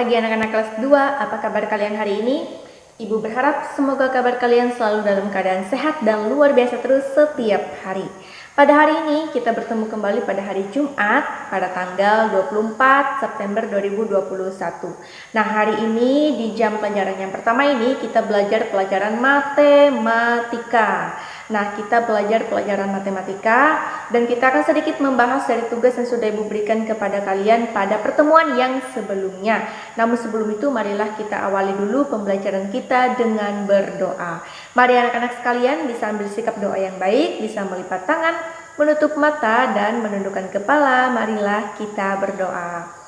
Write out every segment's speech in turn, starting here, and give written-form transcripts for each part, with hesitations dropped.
pagi anak-anak kelas 2, apa kabar kalian hari ini? Ibu berharap semoga kabar kalian selalu dalam keadaan sehat dan luar biasa terus setiap hari. Pada hari ini kita bertemu kembali pada hari Jumat pada tanggal 24 September 2021. Nah, hari ini di jam pelajaran yang pertama ini kita belajar pelajaran matematika. Nah, kita belajar pelajaran matematika dan kita akan sedikit membahas dari tugas yang sudah Ibu berikan kepada kalian pada pertemuan yang sebelumnya. Namun sebelum itu marilah kita awali dulu pembelajaran kita dengan berdoa. Mari anak-anak sekalian bisa ambil sikap doa yang baik, bisa melipat tangan, menutup mata dan menundukkan kepala. Marilah kita berdoa.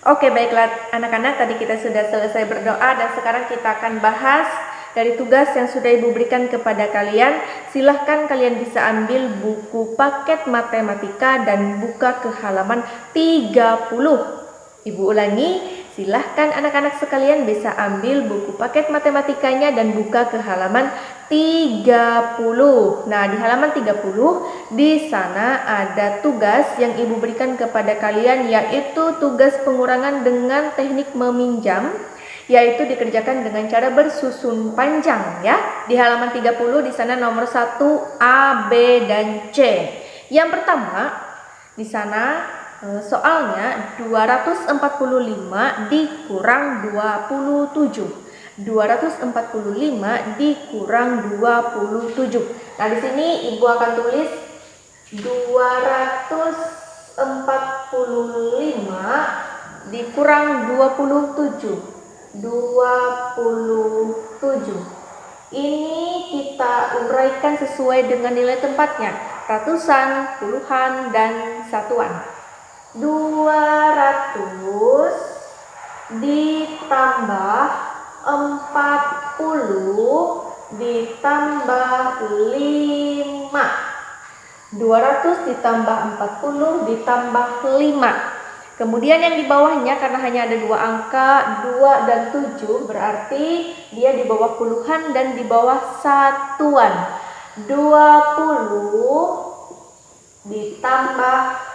Oke, baiklah anak-anak, tadi kita sudah selesai berdoa dan sekarang kita akan bahas dari tugas yang sudah Ibu berikan kepada kalian. Silahkan kalian bisa ambil buku paket matematika dan buka ke halaman 30. Ibu ulangi, silahkan anak-anak sekalian bisa ambil buku paket matematikanya dan buka ke halaman 30. Nah, di halaman 30 di sana ada tugas yang Ibu berikan kepada kalian, yaitu tugas pengurangan dengan teknik meminjam, yaitu dikerjakan dengan cara bersusun panjang ya. Di halaman 30 di sana nomor 1 A, B dan C. Yang pertama di sana soalnya 245 dikurang 27. 245 dikurang 27. Nah, di sini Ibu akan tulis 245 dikurang 27. 27. Ini kita uraikan sesuai dengan nilai tempatnya, ratusan, puluhan, dan satuan. 200 ditambah 40 ditambah 5. 200 ditambah 40 ditambah 5. Kemudian yang di bawahnya karena hanya ada dua angka 2 dan 7, berarti dia di bawah puluhan dan di bawah satuan. 20 ditambah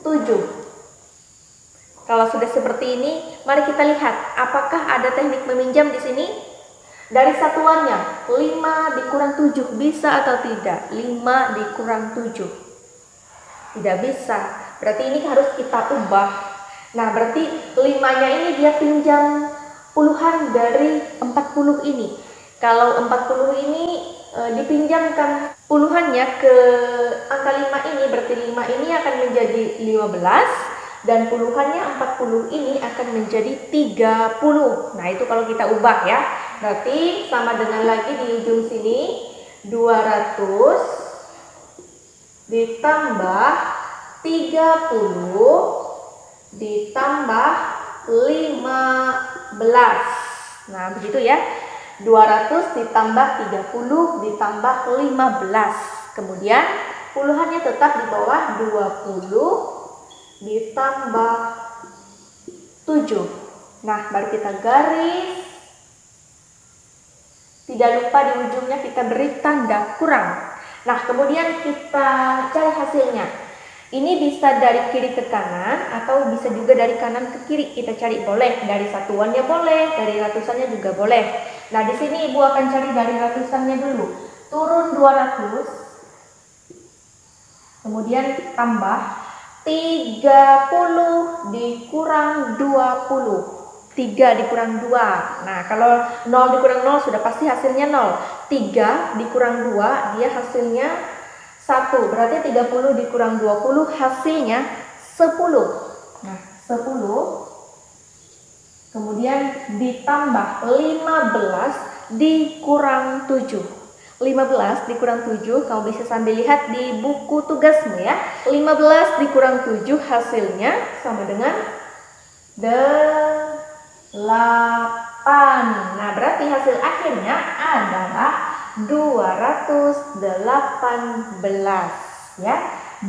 7. Kalau sudah seperti ini, mari kita lihat apakah ada teknik meminjam di sini. Dari satuannya 5 dikurang 7 bisa atau tidak? 5 dikurang 7 tidak bisa. Berarti ini harus kita ubah. Nah, berarti 5-nya ini dia pinjam puluhan dari 40 ini. Kalau 40 ini dipinjamkan puluhannya ke angka 5 ini, berarti 5 ini akan menjadi 15. Dan puluhannya 40 ini akan menjadi 30. Nah, itu kalau kita ubah ya. Berarti sama dengan lagi di ujung sini 200 ditambah 30 ditambah 15. Nah, begitu ya. 200 ditambah 30 ditambah 15. Kemudian puluhannya tetap di bawah 20 ditambah 7. Nah, baru kita garis. Tidak lupa di ujungnya kita beri tanda kurang. Nah, kemudian kita cari hasilnya. Ini bisa dari kiri ke kanan atau bisa juga dari kanan ke kiri. Kita cari, boleh dari satuannya boleh, dari ratusannya juga boleh. Nah, di sini Ibu akan cari dari ratusannya dulu. Turun 200. Kemudian tambah 30 dikurang 20. 3 dikurang 2. Nah, kalau 0 dikurang 0 sudah pasti hasilnya 0. 3 dikurang 2 dia hasilnya 1, berarti 30 dikurang 20 hasilnya 10. Nah, 10. Kemudian ditambah 15 dikurang 7. 15 dikurang 7, kamu bisa sambil lihat di buku tugasmu ya. 15 dikurang 7 hasilnya sama dengan 8. Nah, berarti hasil akhirnya adalah 218 ya.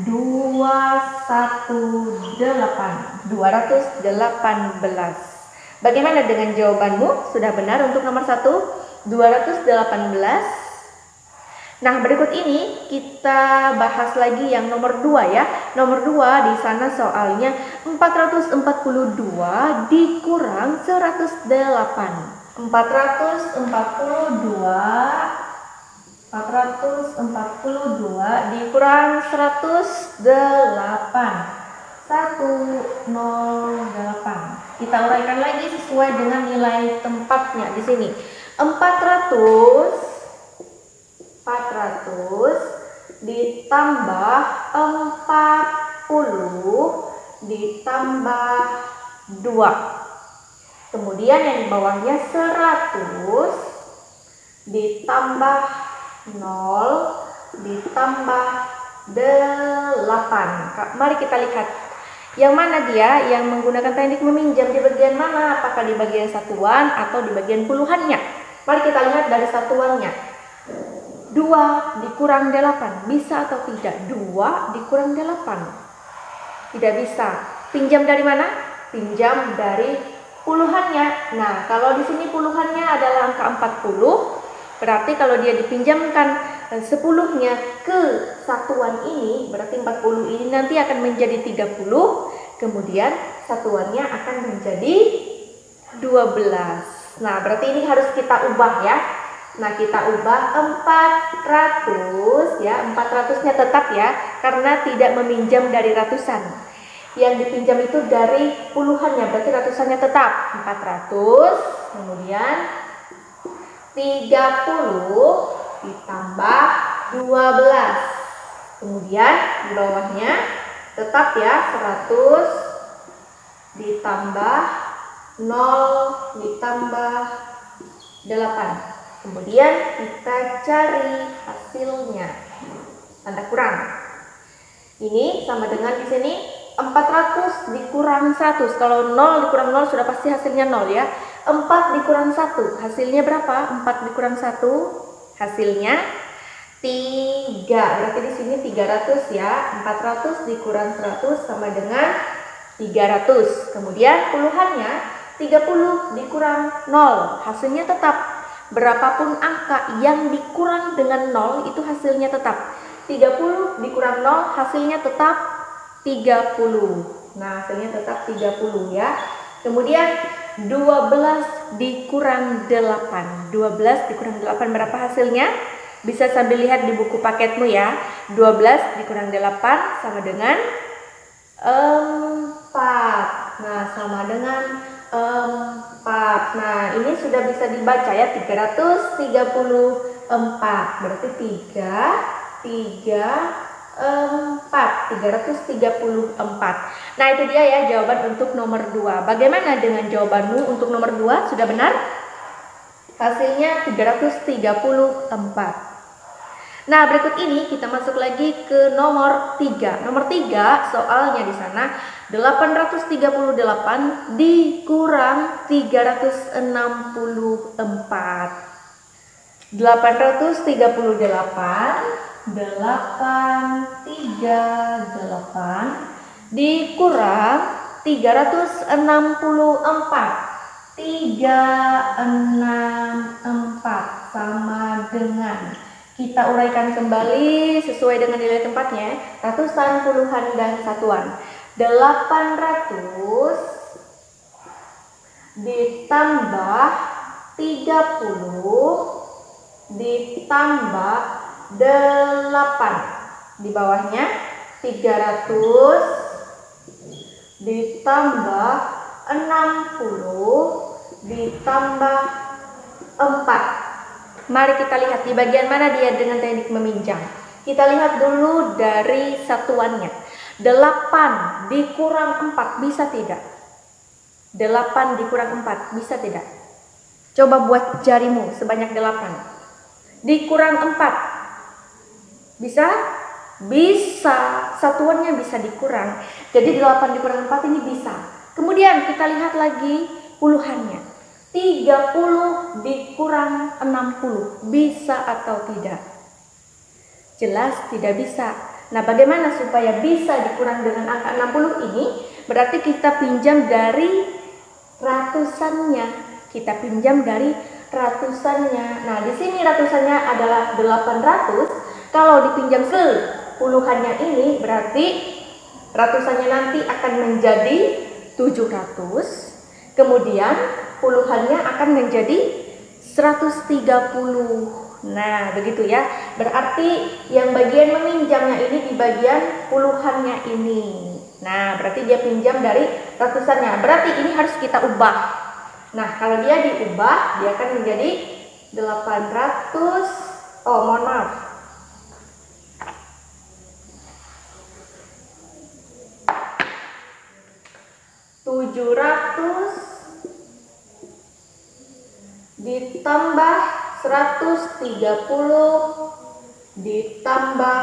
218. Bagaimana dengan jawabanmu? Sudah benar untuk nomor 1, 218. Nah, berikut ini kita bahas lagi yang nomor 2 ya. Nomor 2 di sana soalnya 442 dikurang 108. 442 dikurang 108. 108. Kita uraikan lagi sesuai dengan nilai tempatnya di sini. 400 ditambah 40 ditambah 2. Kemudian yang di bawahnya 100 ditambah 0 ditambah 8. Mari kita lihat yang mana dia yang menggunakan teknik meminjam, di bagian mana? Apakah di bagian satuan atau di bagian puluhannya? Mari kita lihat dari satuannya. 2 dikurang 8, bisa atau tidak? 2 dikurang 8. Tidak bisa. Pinjam dari mana? Pinjam dari puluhannya. Nah, kalau di sini puluhannya adalah angka 40, berarti kalau dia dipinjamkan 10-nya ke satuan ini, berarti 40 ini nanti akan menjadi 30, kemudian satuannya akan menjadi 12. Nah, berarti ini harus kita ubah ya. Nah, kita ubah 400 ya, 400-nya tetap ya, karena tidak meminjam dari ratusan. Yang dipinjam itu dari puluhannya, berarti ratusannya tetap 400, kemudian 30 ditambah 12. Kemudian di bawahnya tetap ya 100 ditambah 0 ditambah 8. Kemudian kita cari hasilnya. Tanda kurang. Ini sama dengan di sini 400 dikurang 100. Kalau 0 dikurang 0 sudah pasti hasilnya 0 ya. 4 dikurang 1 hasilnya berapa? 4 dikurang 1 hasilnya 3. Berarti di sini 300 ya. 400 dikurang 100 sama dengan 300. Kemudian puluhannya 30 dikurang 0 hasilnya tetap. Berapapun angka yang dikurang dengan 0 itu hasilnya tetap. 30 dikurang 0 hasilnya tetap 30. Nah, hasilnya tetap 30 ya. Kemudian 12 dikurang 8. 12 dikurang 8 berapa hasilnya? Bisa sambil lihat di buku paketmu ya. 12 dikurang 8 sama dengan 4. Nah, sama dengan 4. Nah, ini sudah bisa dibaca ya, 334. Berarti 334. Nah, itu dia ya jawaban untuk nomor 2. Bagaimana dengan jawabanmu untuk nomor 2? Sudah benar? Hasilnya 334. Nah, berikut ini kita masuk lagi ke nomor 3. Nomor 3 soalnya di sana 838 dikurang 364. 838 dikurang 364. 364 sama dengan, kita uraikan kembali sesuai dengan nilai tempatnya, ratusan, puluhan, dan satuan. 800 ditambah 30 ditambah 8. Di bawahnya 300 ditambah 60 ditambah 4. Mari kita lihat di bagian mana dia dengan teknik meminjam. Kita lihat dulu dari satuannya. 8 dikurang 4 bisa tidak? 8 dikurang 4 bisa tidak? Coba buat jarimu sebanyak 8. Dikurang 4. Bisa? Bisa. Satuannya bisa dikurang. Jadi 8 dikurang 4 ini bisa. Kemudian kita lihat lagi puluhannya. 30 dikurang 60. Bisa atau tidak? Jelas tidak bisa. Nah, bagaimana supaya bisa dikurang dengan angka 60 ini? Berarti kita pinjam dari ratusannya. Kita pinjam dari ratusannya. Nah, di sini ratusannya adalah 800. Kalau dipinjam ke puluhannya ini, berarti ratusannya nanti akan menjadi 700. Kemudian puluhannya akan menjadi 130. Nah, begitu ya. Berarti yang bagian meminjamnya ini di bagian puluhannya ini. Nah, berarti dia pinjam dari ratusannya. Berarti ini harus kita ubah. Nah, kalau dia diubah, dia akan menjadi 800. Oh, mohon maaf. (700) ditambah 130 ditambah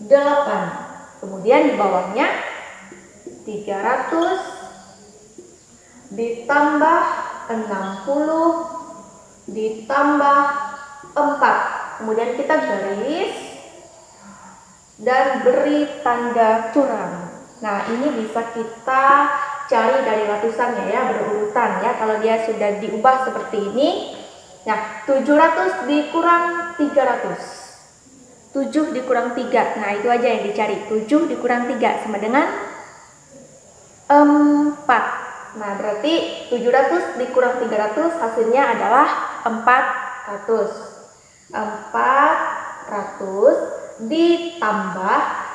8. Kemudian di bawahnya 300 ditambah 60 ditambah 4. Kemudian kita garis dan beri tanda curang. Nah, ini bisa kita cari dari ratusannya ya, berurutan ya. Kalau dia sudah diubah seperti ini. Nah, 700 dikurang 300. 7 dikurang 3. Nah, itu aja yang dicari. 7 dikurang 3 sama dengan 4. Nah, berarti 700 dikurang 300 hasilnya adalah 400. 400 ditambah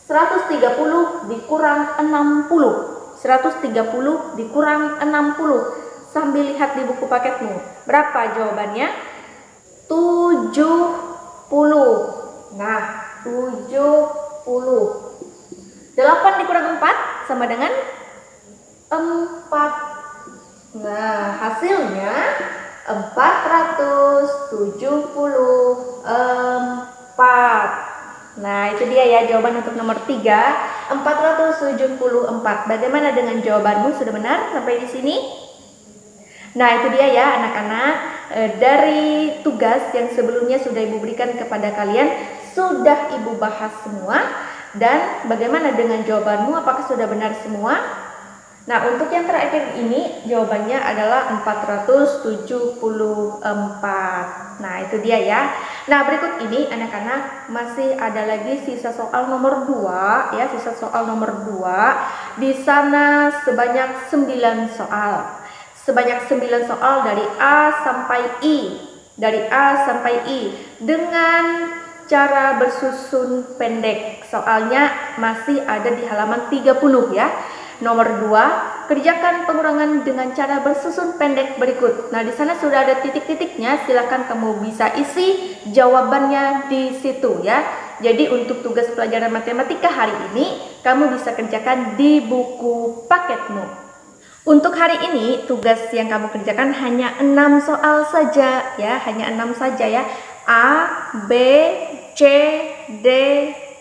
130 dikurang 60. 130 dikurang 60. Sambil lihat di buku paketmu. Berapa jawabannya? 70. Nah, 70. 8 dikurang 4 sama dengan 4. Nah, hasilnya 474. Nah, itu dia ya jawaban untuk nomor 3, 474. Bagaimana dengan jawabanmu? Sudah benar sampai di sini? Nah, itu dia ya anak-anak. Dari tugas yang sebelumnya sudah Ibu berikan kepada kalian, sudah Ibu bahas semua. Dan bagaimana dengan jawabanmu? Apakah sudah benar semua? Nah, untuk yang terakhir ini jawabannya adalah 474. Nah, itu dia ya. Nah, berikut ini anak-anak masih ada lagi sisa soal nomor 2 ya, sisa soal nomor 2. Di sana sebanyak 9 soal. Sebanyak 9 soal dari A sampai I. Dari A sampai I dengan cara bersusun pendek. Soalnya masih ada di halaman 30 ya. Nomor 2, kerjakan pengurangan dengan cara bersusun pendek berikut. Nah, di sana sudah ada titik-titiknya, silakan kamu bisa isi jawabannya di situ ya. Jadi untuk tugas pelajaran matematika hari ini, kamu bisa kerjakan di buku paketmu. Untuk hari ini, tugas yang kamu kerjakan hanya 6 soal saja ya, hanya 6 saja ya. A, B, C, D,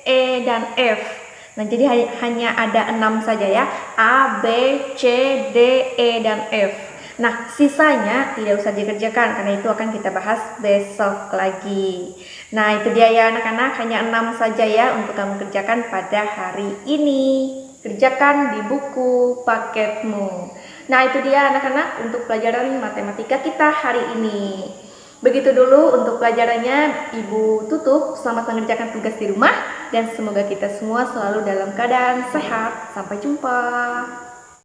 E, dan F. Nah, jadi hanya ada 6 saja ya. A, B, C, D, E, dan F. Nah, sisanya tidak usah dikerjakan karena itu akan kita bahas besok lagi. Nah, itu dia ya anak-anak, hanya 6 saja ya untuk kamu kerjakan pada hari ini. Kerjakan di buku paketmu. Nah, itu dia anak-anak untuk pelajaran matematika kita hari ini. Begitu dulu untuk pelajarannya, Ibu tutup. Selamat mengerjakan tugas di rumah dan semoga kita semua selalu dalam keadaan sehat. Sampai jumpa.